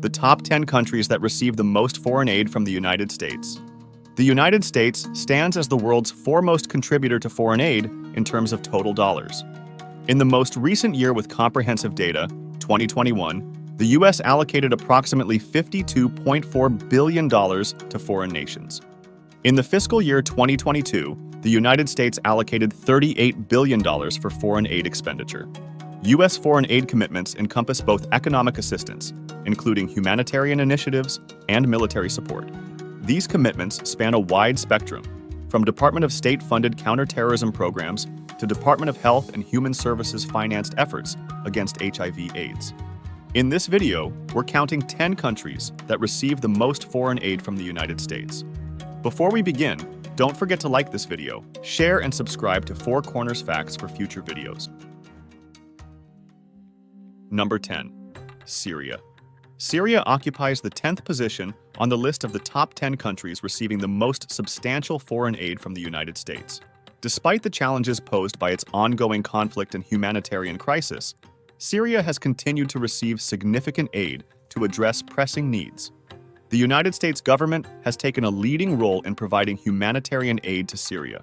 the top 10 countries that receive the most foreign aid from the United States. The United States stands as the world's foremost contributor to foreign aid in terms of total dollars. In the most recent year with comprehensive data, 2021, the U.S. allocated approximately $52.4 billion to foreign nations. In the fiscal year 2022, the United States allocated $38 billion for foreign aid expenditure. U.S. foreign aid commitments encompass both economic assistance, including humanitarian initiatives, and military support. These commitments span a wide spectrum, from Department of State-funded counterterrorism programs to Department of Health and Human Services-financed efforts against HIV/AIDS. In this video, we're counting 10 countries that receive the most foreign aid from the United States. Before we begin, don't forget to like this video, share and subscribe to Four Corners Facts for future videos. Number 10. Syria. Syria occupies the 10th position on the list of the top 10 countries receiving the most substantial foreign aid from the United States. Despite the challenges posed by its ongoing conflict and humanitarian crisis, Syria has continued to receive significant aid to address pressing needs. The United States government has taken a leading role in providing humanitarian aid to Syria,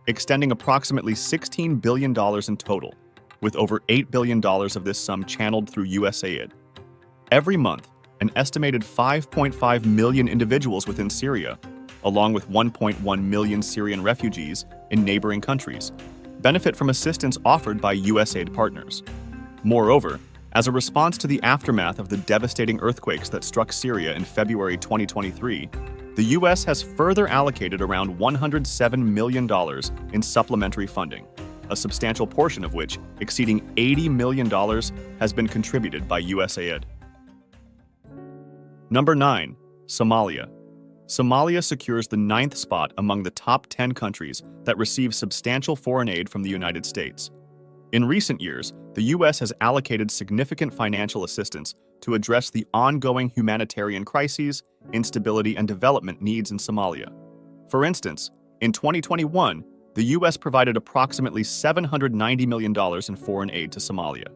extending approximately $16 billion in total, with over $8 billion of this sum channeled through USAID. Every month, an estimated 5.5 million individuals within Syria, along with 1.1 million Syrian refugees in neighboring countries, benefit from assistance offered by USAID partners. Moreover, as a response to the aftermath of the devastating earthquakes that struck Syria in February 2023, the U.S. has further allocated around $107 million in supplementary funding, a substantial portion of which, exceeding $80 million, has been contributed by USAID. Number 9. Somalia. Somalia secures the 9th spot among the top 10 countries that receive substantial foreign aid from the United States. In recent years, the U.S. has allocated significant financial assistance to address the ongoing humanitarian crises, instability, and development needs in Somalia. For instance, in 2021, the U.S. provided approximately $790 million in foreign aid to Somalia.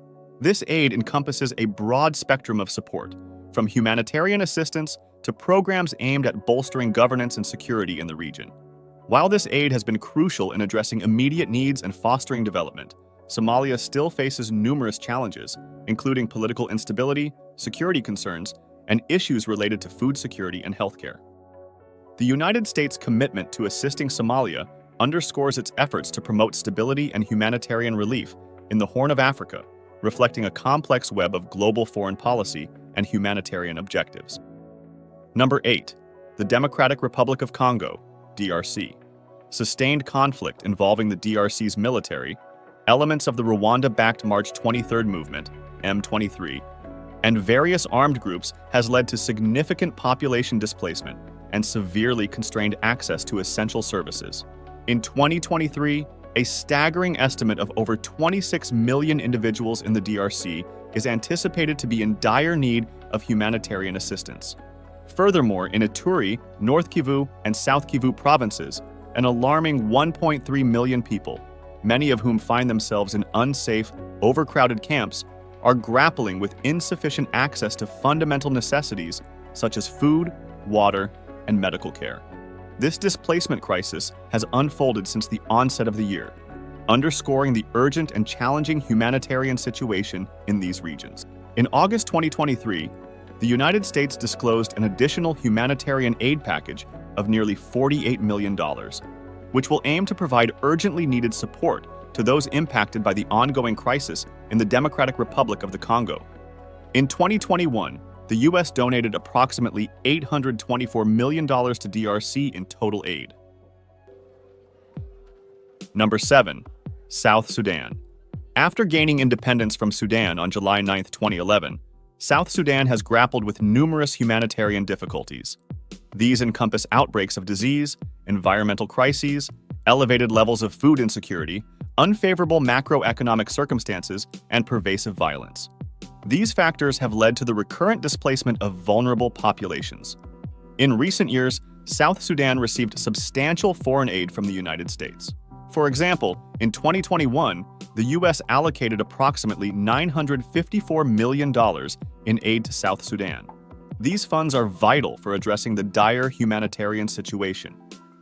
This aid encompasses a broad spectrum of support, from humanitarian assistance to programs aimed at bolstering governance and security in the region. While this aid has been crucial in addressing immediate needs and fostering development, Somalia still faces numerous challenges, including political instability, security concerns, and issues related to food security and healthcare. The United States' commitment to assisting Somalia underscores its efforts to promote stability and humanitarian relief in the Horn of Africa, reflecting a complex web of global foreign policy and humanitarian objectives. Number 8. The Democratic Republic of Congo, DRC. Sustained conflict involving the DRC's military, elements of the Rwanda-backed March 23rd movement, M23, and various armed groups has led to significant population displacement and severely constrained access to essential services. In 2023, a staggering estimate of over 26 million individuals in the DRC is anticipated to be in dire need of humanitarian assistance. Furthermore, in Ituri, North Kivu, and South Kivu provinces, an alarming 1.3 million people, many of whom find themselves in unsafe, overcrowded camps, are grappling with insufficient access to fundamental necessities such as food, water, and medical care. This displacement crisis has unfolded since the onset of the year, underscoring the urgent and challenging humanitarian situation in these regions. In August 2023, the United States disclosed an additional humanitarian aid package of nearly $48 million, which will aim to provide urgently needed support to those impacted by the ongoing crisis in the Democratic Republic of the Congo. In 2021, the U.S. donated approximately $824 million to DRC in total aid. Number 7. South Sudan. After gaining independence from Sudan on July 9, 2011, South Sudan has grappled with numerous humanitarian difficulties. These encompass outbreaks of disease, environmental crises, elevated levels of food insecurity, unfavorable macroeconomic circumstances, and pervasive violence. These factors have led to the recurrent displacement of vulnerable populations. In recent years, South Sudan received substantial foreign aid from the United States. For example, in 2021, the U.S. allocated approximately $954 million in aid to South Sudan. These funds are vital for addressing the dire humanitarian situation,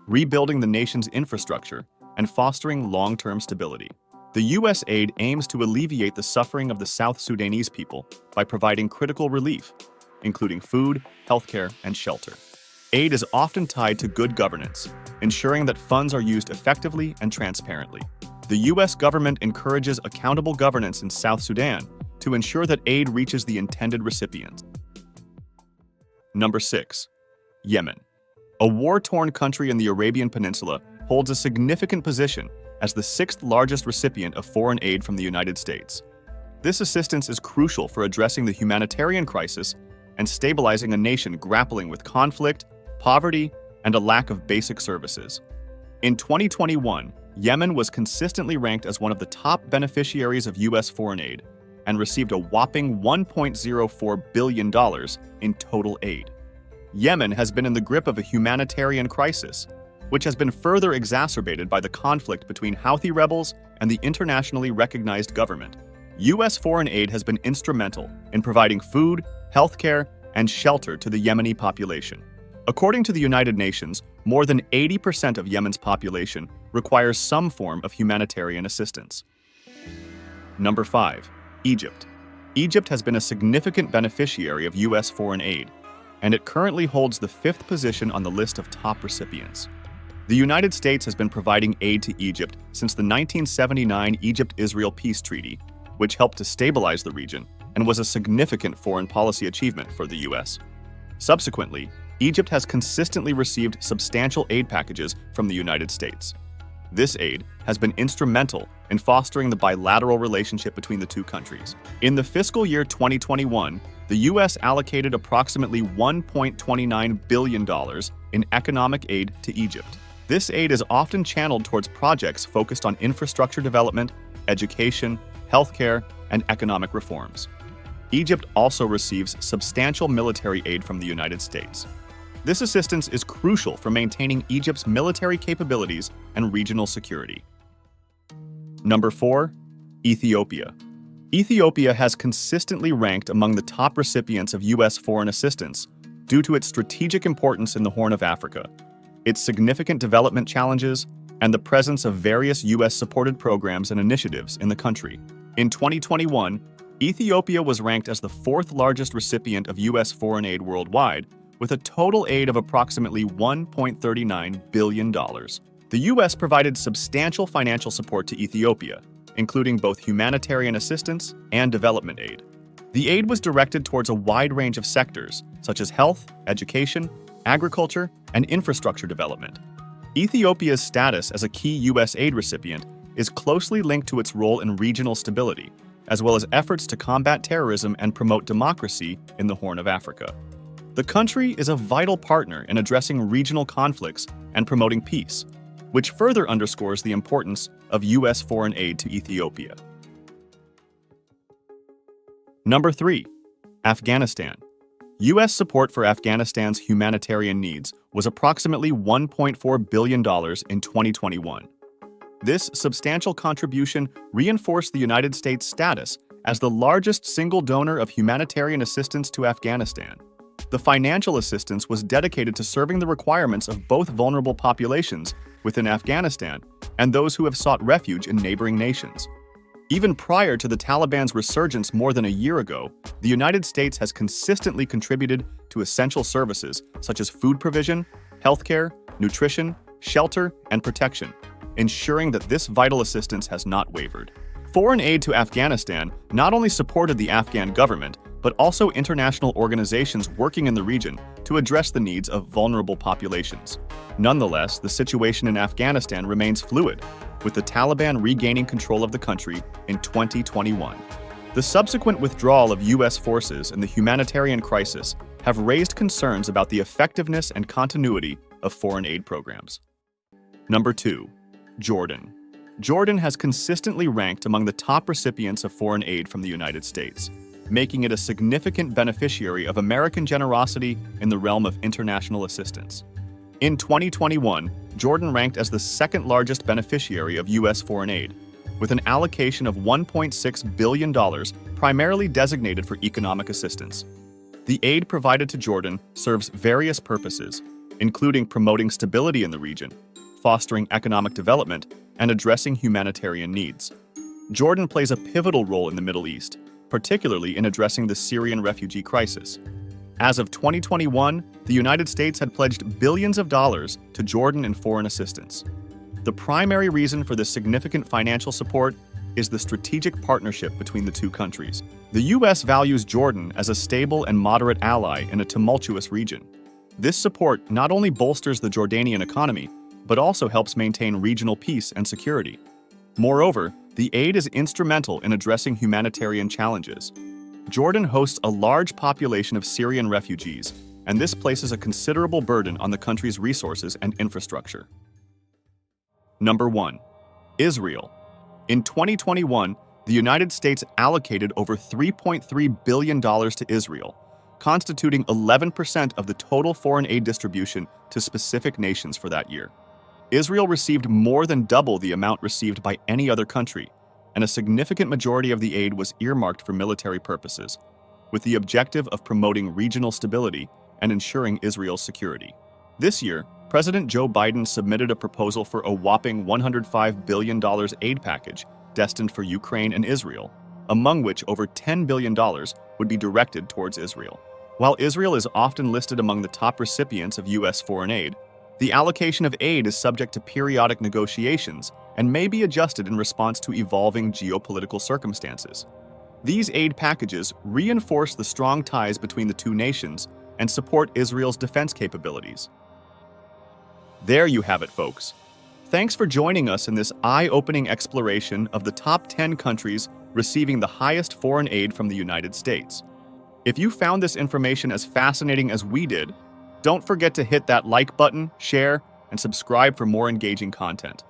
rebuilding the nation's infrastructure, and fostering long-term stability. The U.S. aid aims to alleviate the suffering of the South Sudanese people by providing critical relief, including food, healthcare, and shelter. Aid is often tied to good governance, ensuring that funds are used effectively and transparently. The U.S. government encourages accountable governance in South Sudan to ensure that aid reaches the intended recipients. Number 6. Yemen. A war-torn country in the Arabian Peninsula holds a significant position as the sixth largest recipient of foreign aid from the United States. This assistance is crucial for addressing the humanitarian crisis and stabilizing a nation grappling with conflict, poverty, and a lack of basic services. In 2021, Yemen was consistently ranked as one of the top beneficiaries of U.S. foreign aid and received a whopping $1.04 billion in total aid. Yemen has been in the grip of a humanitarian crisis, which has been further exacerbated by the conflict between Houthi rebels and the internationally recognized government. U.S. foreign aid has been instrumental in providing food, healthcare, and shelter to the Yemeni population. According to the United Nations, more than 80% of Yemen's population requires some form of humanitarian assistance. Number 5. Egypt. Egypt has been a significant beneficiary of U.S. foreign aid, and it currently holds the 5th position on the list of top recipients. The United States has been providing aid to Egypt since the 1979 Egypt-Israel Peace Treaty, which helped to stabilize the region and was a significant foreign policy achievement for the U.S. Subsequently, Egypt has consistently received substantial aid packages from the United States. This aid has been instrumental in fostering the bilateral relationship between the two countries. In the fiscal year 2021, the U.S. allocated approximately $1.29 billion in economic aid to Egypt. This aid is often channeled towards projects focused on infrastructure development, education, healthcare, and economic reforms. Egypt also receives substantial military aid from the United States. This assistance is crucial for maintaining Egypt's military capabilities and regional security. Number 4. Ethiopia. Ethiopia has consistently ranked among the top recipients of U.S. foreign assistance due to its strategic importance in the Horn of Africa, its significant development challenges, and the presence of various U.S.-supported programs and initiatives in the country. In 2021, Ethiopia was ranked as the 4th largest recipient of U.S. foreign aid worldwide, with a total aid of approximately $1.39 billion. The U.S. provided substantial financial support to Ethiopia, including both humanitarian assistance and development aid. The aid was directed towards a wide range of sectors, such as health, education, agriculture, and infrastructure development. Ethiopia's status as a key U.S. aid recipient is closely linked to its role in regional stability, as well as efforts to combat terrorism and promote democracy in the Horn of Africa. The country is a vital partner in addressing regional conflicts and promoting peace, which further underscores the importance of U.S. foreign aid to Ethiopia. Number 3. Afghanistan. U.S. support for Afghanistan's humanitarian needs was approximately $1.4 billion in 2021. This substantial contribution reinforced the United States' status as the largest single donor of humanitarian assistance to Afghanistan. The financial assistance was dedicated to serving the requirements of both vulnerable populations within Afghanistan and those who have sought refuge in neighboring nations. Even prior to the Taliban's resurgence more than a year ago, the United States has consistently contributed to essential services such as food provision, healthcare, nutrition, shelter, and protection, ensuring that this vital assistance has not wavered. Foreign aid to Afghanistan not only supported the Afghan government, but also international organizations working in the region to address the needs of vulnerable populations. Nonetheless, the situation in Afghanistan remains fluid, with the Taliban regaining control of the country in 2021. The subsequent withdrawal of U.S. forces and the humanitarian crisis have raised concerns about the effectiveness and continuity of foreign aid programs. Number 2. Jordan. Jordan has consistently ranked among the top recipients of foreign aid from the United States, making it a significant beneficiary of American generosity in the realm of international assistance. In 2021, Jordan ranked as the 2nd largest beneficiary of U.S. foreign aid, with an allocation of $1.6 billion primarily designated for economic assistance. The aid provided to Jordan serves various purposes, including promoting stability in the region, fostering economic development, and addressing humanitarian needs. Jordan plays a pivotal role in the Middle East, particularly in addressing the Syrian refugee crisis. As of 2021, the United States had pledged billions of dollars to Jordan in foreign assistance. The primary reason for this significant financial support is the strategic partnership between the two countries. The U.S. values Jordan as a stable and moderate ally in a tumultuous region. This support not only bolsters the Jordanian economy, but also helps maintain regional peace and security. Moreover, the aid is instrumental in addressing humanitarian challenges. Jordan hosts a large population of Syrian refugees, and this places a considerable burden on the country's resources and infrastructure. Number 1. Israel. In 2021, the United States allocated over $3.3 billion to Israel, constituting 11% of the total foreign aid distribution to specific nations for that year. Israel received more than double the amount received by any other country, and a significant majority of the aid was earmarked for military purposes, with the objective of promoting regional stability and ensuring Israel's security. This year, President Joe Biden submitted a proposal for a whopping $105 billion aid package destined for Ukraine and Israel, among which over $10 billion would be directed towards Israel. While Israel is often listed among the top recipients of U.S. foreign aid, the allocation of aid is subject to periodic negotiations and may be adjusted in response to evolving geopolitical circumstances. These aid packages reinforce the strong ties between the two nations and support Israel's defense capabilities. There you have it, folks. Thanks for joining us in this eye-opening exploration of the top 10 countries receiving the highest foreign aid from the United States. If you found this information as fascinating as we did, don't forget to hit that like button, share, and subscribe for more engaging content.